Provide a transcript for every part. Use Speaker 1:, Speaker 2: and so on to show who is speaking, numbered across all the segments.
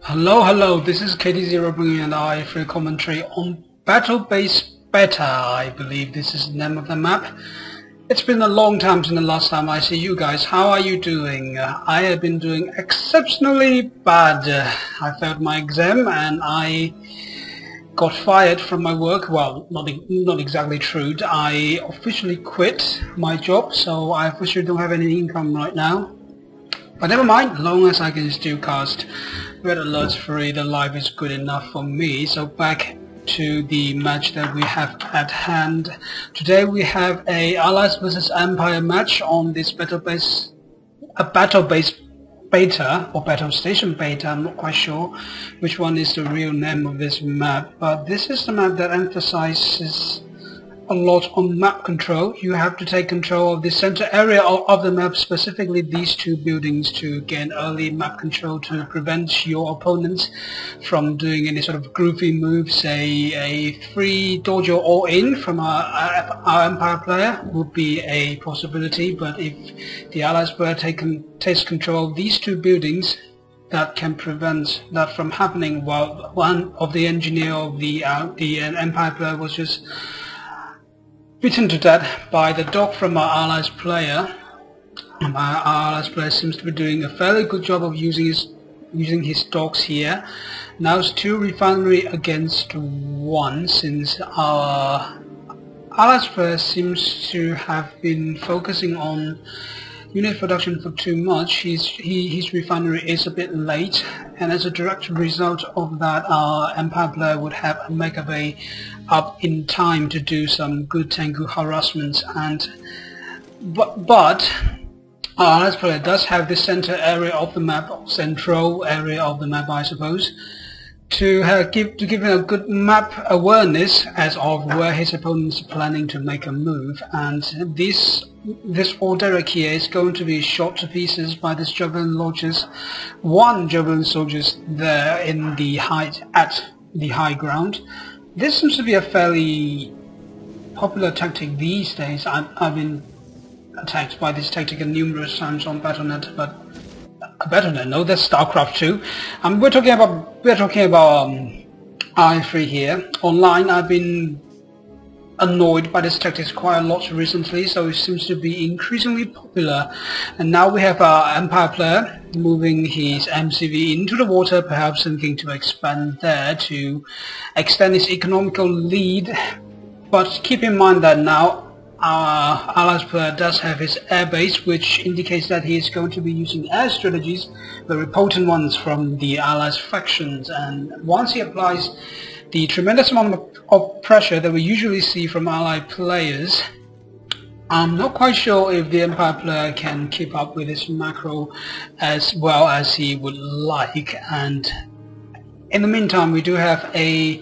Speaker 1: Hello, this is KT0 bringing an eye for a commentary on Battle Base Beta. I believe this is the name of the map. It's been a long time since the last time I see you guys. How are you doing? I have been doing exceptionally bad. I failed my exam and I got fired from my work. Well, not exactly true. I officially quit my job, so I officially don't have any income right now. But never mind, as long as I can still cast red alerts free, the life is good enough for me. So back to the match that we have at hand. Today we have a Allies vs Empire match on this battle base beta or battle station beta. I'm not quite sure which one is the real name of this map, but this is the map that emphasizes a lot on map control. You have to take control of the center area of the map, specifically these two buildings, to gain early map control to prevent your opponents from doing any sort of groovy move. Say a free dojo all-in from our Empire player would be a possibility, but if the Allies player takes control of these two buildings, that can prevent that from happening. While one of the engineer of the Empire player was just beaten to death by the dog from our Allies player. Our Allies player seems to be doing a fairly good job of using his dogs here. Now it's 2 refinery against 1, since our Allies player seems to have been focusing on unit production for too much. His refinery is a bit late, and as a direct result of that, our Empire player would have a Mega Bay up in time to do some good Tengu harassments. But our Allies player does have the center area of the map, central area of the map, I suppose, to give him a good map awareness as of where his opponents are planning to make a move. And this Orderic here is going to be shot to pieces by this Javelin Lodges, one Javelin soldiers there in the at the high ground. This seems to be a fairly popular tactic these days. I've been attacked by this tactic numerous times on Battle.net, but Battle.net, no, that's StarCraft 2. We're talking about I3 here. Online, I've been annoyed by this tactics quite a lot recently, so it seems to be increasingly popular. And now we have our Empire player moving his MCV into the water, perhaps thinking to expand there to extend his economical lead. But keep in mind that now our Allies player does have his air base, which indicates that he is going to be using air strategies, very potent ones from the Allies factions. And once he applies the tremendous amount of pressure that we usually see from Allied players, I'm not quite sure if the Empire player can keep up with his macro as well as he would like. And in the meantime, we do have a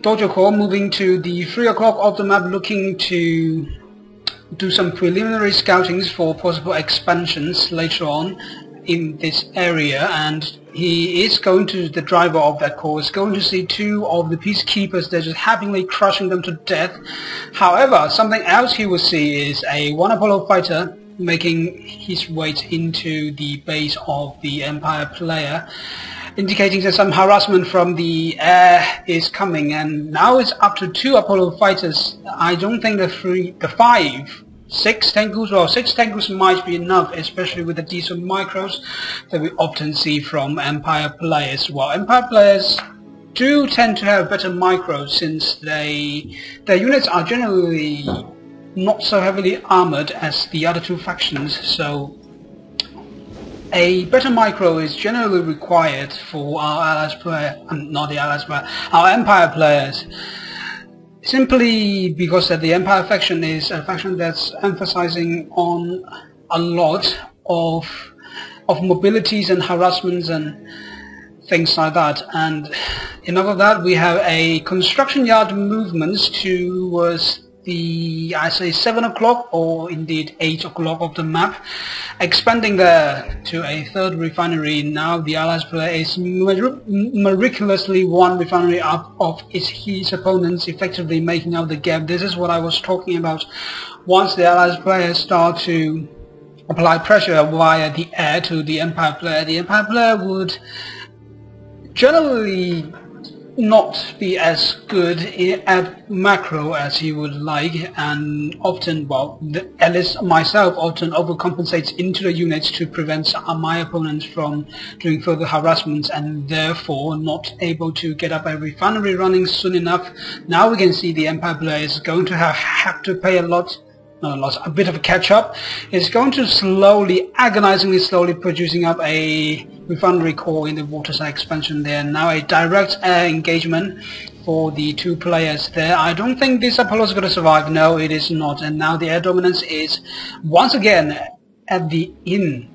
Speaker 1: Dojo Corps moving to the 3 o'clock of the map, looking to do some preliminary scoutings for possible expansions later on in this area. And he is going to, the driver of that corps is going to see 2 of the peacekeepers. They're just happily crushing them to death. However, something else he will see is a 1 Apollo fighter making his way into the base of the Empire player, indicating that some harassment from the air is coming. And now it's up to 2 Apollo fighters. I don't think the 6 Tengus, well, 6 Tengus might be enough, especially with the decent micros that we often see from Empire players. Well, Empire players do tend to have better micros, since their units are generally not so heavily armored as the other 2 factions, so a better micro is generally required for our Allies player, not the Allies player, our Empire players, simply because that the Empire faction is a faction that's emphasizing on a lot of mobilities and harassments and things like that. And enough of that, we have a construction yard movements towards the, I say, 7 o'clock or indeed 8 o'clock of the map, expanding there to a 3rd refinery. Now the Allies player is miraculously 1 refinery up of his opponents, effectively making out the gap. This is what I was talking about. Once the Allies players start to apply pressure via the air to the Empire player would generally not be as good at macro as he would like, and often, well, at least myself, often overcompensates into the units to prevent my opponents from doing further harassments, and therefore not able to get up a refinery running soon enough. Now we can see the Empire player is going to have to pay a bit of a catch-up. It's going to slowly, agonizingly slowly producing up a refinery core in the waterside expansion there. Now a direct air engagement for the two players there. I don't think this Apollo is going to survive. No, it is not. And now the air dominance is once again in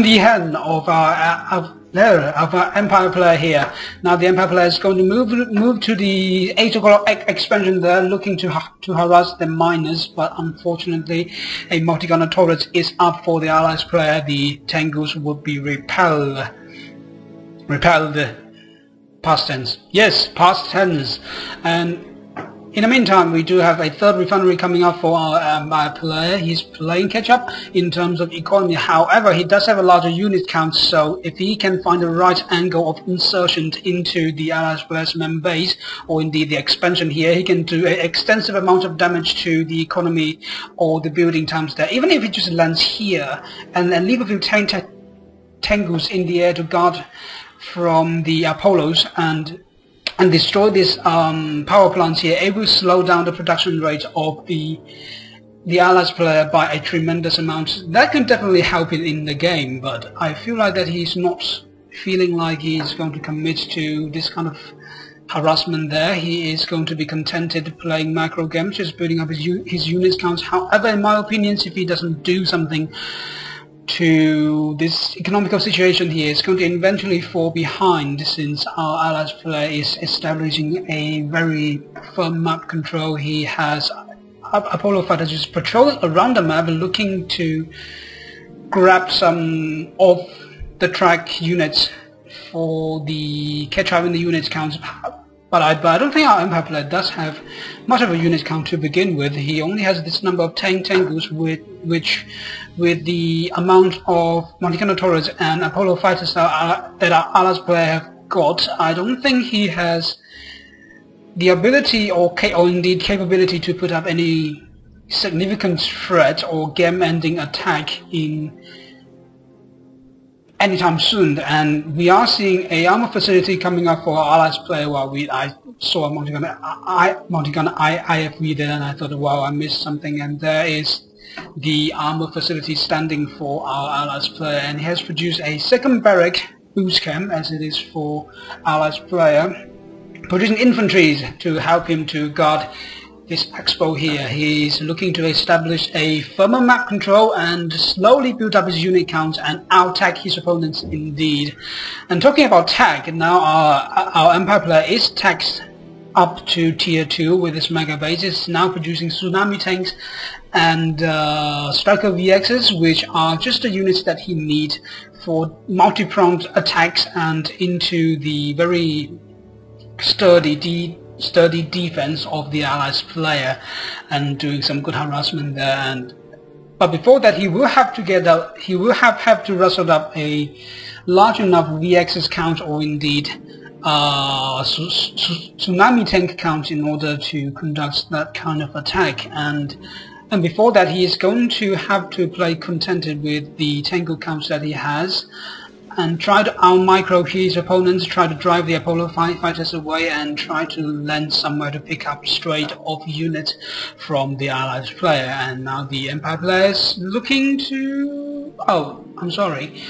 Speaker 1: the hand of our Empire player here. Now the Empire player is going to move to the 8 o'clock expansion there, looking to harass the miners, but unfortunately a multi-gunner turret is up for the Allies player. The Tengus would be repelled. Past tense. Yes, past tense. And in the meantime, we do have a third refinery coming up for our player. He's playing catch-up in terms of economy. However, he does have a larger unit count, so if he can find the right angle of insertion into the Allies player's main base, or indeed the expansion here, he can do an extensive amount of damage to the economy or the building towns there. Even if he just lands here and leave a few Tengus in the air to guard from the Apollos and destroy these power plants here, it will slow down the production rate of the Allies player by a tremendous amount. That can definitely help it in the game, but I feel like that he's not feeling like he's going to commit to this kind of harassment there. He is going to be contented playing macro games, just building up his units counts. However, in my opinion, if he doesn't do something to this economical situation here, it's going to eventually fall behind, since our Allies player is establishing a very firm map control. He has Apollo fighters just patrolling around the map looking to grab some of the track units for the catch-up in the units count. But I don't think our Empire player does have much of a unit count to begin with. He only has this number of Tengus, which with the amount of multi-gunner turrets and Apollo fighters that our Allies player have got, I don't think he has the ability or indeed capability to put up any significant threat or game-ending attack in anytime soon. And we are seeing a armor facility coming up for our Allies player. Well, I saw a multi-gunner IFV there, and I thought, wow, I missed something. And there is the armor facility standing for our Allies player, and he has produced a second barrack boost camp, as it is for Allies player, producing infantry to help him to guard this expo here. He's looking to establish a firmer map control and slowly build up his unit count and out-tag his opponents indeed. And talking about tag, now our Empire player is taxed up to tier 2 with his mega base. It's now producing tsunami tanks and striker VXs, which are just the units that he needs for multi-pronged attacks and into the very sturdy defense of the Allies player, and doing some good harassment there. But before that, he will have to rustle up a large enough VXs count, or indeed tsunami tank count, in order to conduct that kind of attack. And before that, he is going to have to play contented with the Tengu counts that he has, and try to out-micro his opponents, try to drive the Apollo fighters away, and try to land somewhere to pick up straight off units from the Allies player. And now the Empire player is looking to... oh, I'm sorry.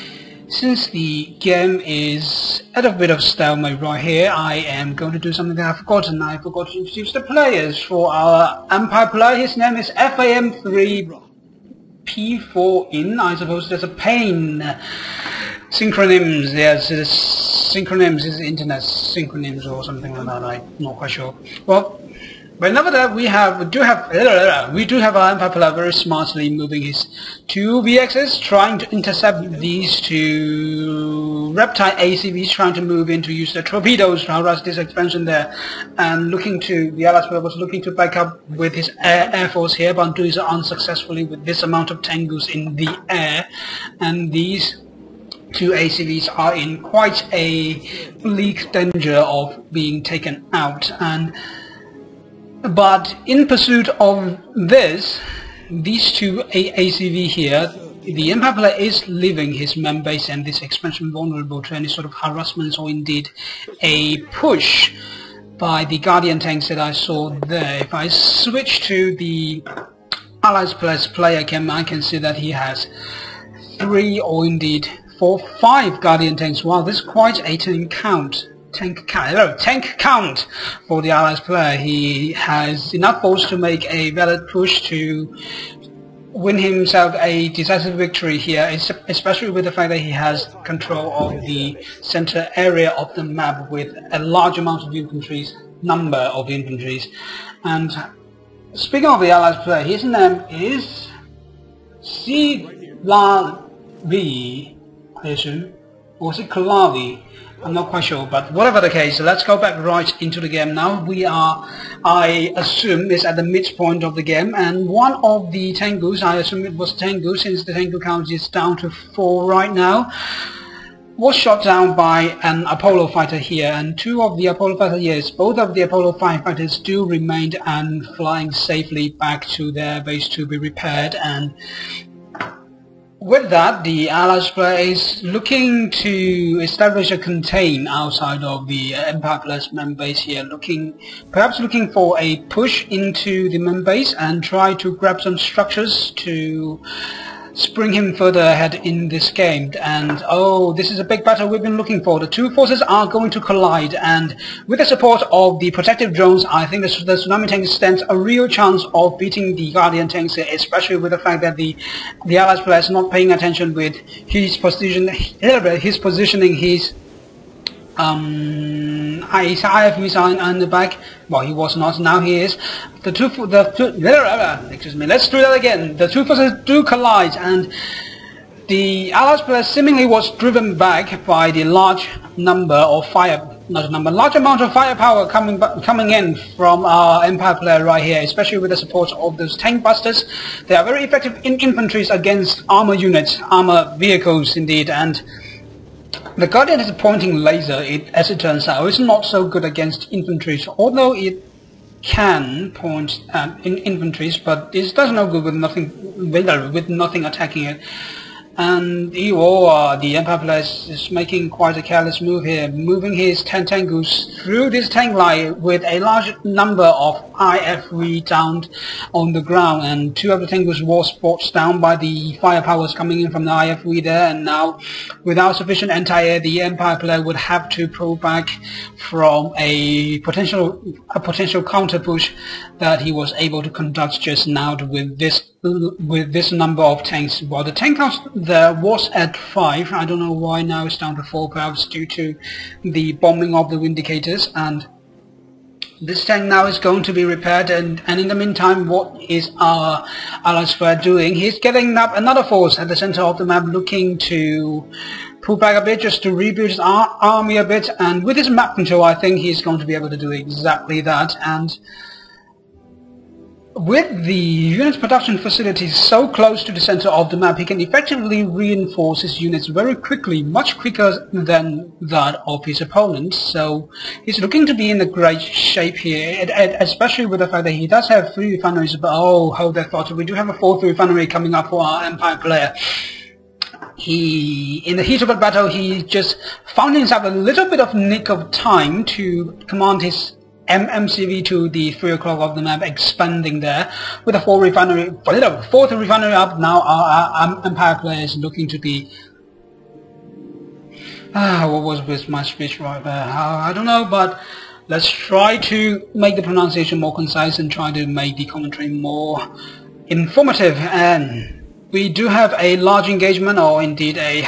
Speaker 1: Since the game is at a bit of stalemate right here, I am going to do something that I've forgotten. I forgot to introduce the players for our Empire player. His name is FAM3P4 in. I suppose there's a pain. Synchronyms, yes, synchronyms is internet synchronyms or something like that. I'm not quite sure. Well, but nevertheless, we do have our Empire player very smartly moving his two VXs, trying to intercept these two reptile ACVs, trying to move in to use the torpedoes to harass this expansion there, and the Allies player was looking to back up with his air force here, but doing so unsuccessfully with this amount of Tengus in the air, and these two ACVs are in quite a bleak danger of being taken out. But in pursuit of these two ACV here, the Empire player is leaving his main base and this expansion vulnerable to any sort of harassment or indeed a push by the Guardian tanks that I saw there. If I switch to the Allies player's player cam, I can see that he has 3 or indeed 4, 5 Guardian tanks. Wow, this is quite a tank count for the Allies player. He has enough force to make a valid push to win himself a decisive victory here, especially with the fact that he has control of the center area of the map with a large amount of number of infantries. And speaking of the Allies player, his name is Silavi, I assume, or is it Kalavi? I'm not quite sure, but whatever the case, let's go back right into the game now. We are, I assume, is at the midpoint of the game, and one of the Tengus, I assume it was Tengu, since the Tengu count is down to 4 right now, was shot down by an Apollo fighter here, and 2 of the Apollo fighters, yes, both of the Apollo fighters do remain and flying safely back to their base to be repaired. And with that, the Allies player is looking to establish a contain outside of the Empire player's main base here, perhaps looking for a push into the main base and try to grab some structures to spring him further ahead in this game. And oh, this is a big battle we've been looking for. The two forces are going to collide, and with the support of the protective drones, I think the Tsunami tank stands a real chance of beating the Guardian tanks, especially with the fact that the Allies player is not paying attention with his positioning, his IF missile on the back. Well, he was not, now he is. Excuse me, let's do that again. The two forces do collide, and the Allies player seemingly was driven back by the large amount of firepower coming in from our Empire player right here, especially with the support of those tank busters. They are very effective in infantry against armor units, armor vehicles indeed, and the Guardian is a pointing laser, as it turns out. It's not so good against infantry, although it can point at infantry, but it does no good with nothing attacking it. And the Empire player is making quite a careless move here, moving his 10 Tengus through this tank line with a large number of IFV down on the ground, and 2 of the Tengus was brought down by the firepowers coming in from the IFV there, and now without sufficient anti-air, the Empire player would have to pull back from a potential counter push that he was able to conduct just now with this number of tanks. Well, the tank count there was at 5. I don't know why now it's down to 4, perhaps due to the bombing of the Vindicators. And this tank now is going to be repaired, and in the meantime, what is our Allies player doing? He's getting up another force at the center of the map, looking to pull back a bit just to rebuild his army a bit, and with his map control I think he's going to be able to do exactly that. And with the unit's production facilities so close to the center of the map, he can effectively reinforce his units very quickly, much quicker than that of his opponents. So he's looking to be in a great shape here, especially with the fact that he does have 3 refineries, but oh, hold that thought, we do have a 4th refinery coming up for our Empire player. In the heat of the battle, he just found himself a little bit of nick of time to command his MCV to the 3 o'clock of the map, expanding there with a 4th refinery up. Now our Empire player is looking to be what was with my speech right there? I don't know, but let's try to make the pronunciation more concise and try to make the commentary more informative. And we do have a large engagement, or indeed a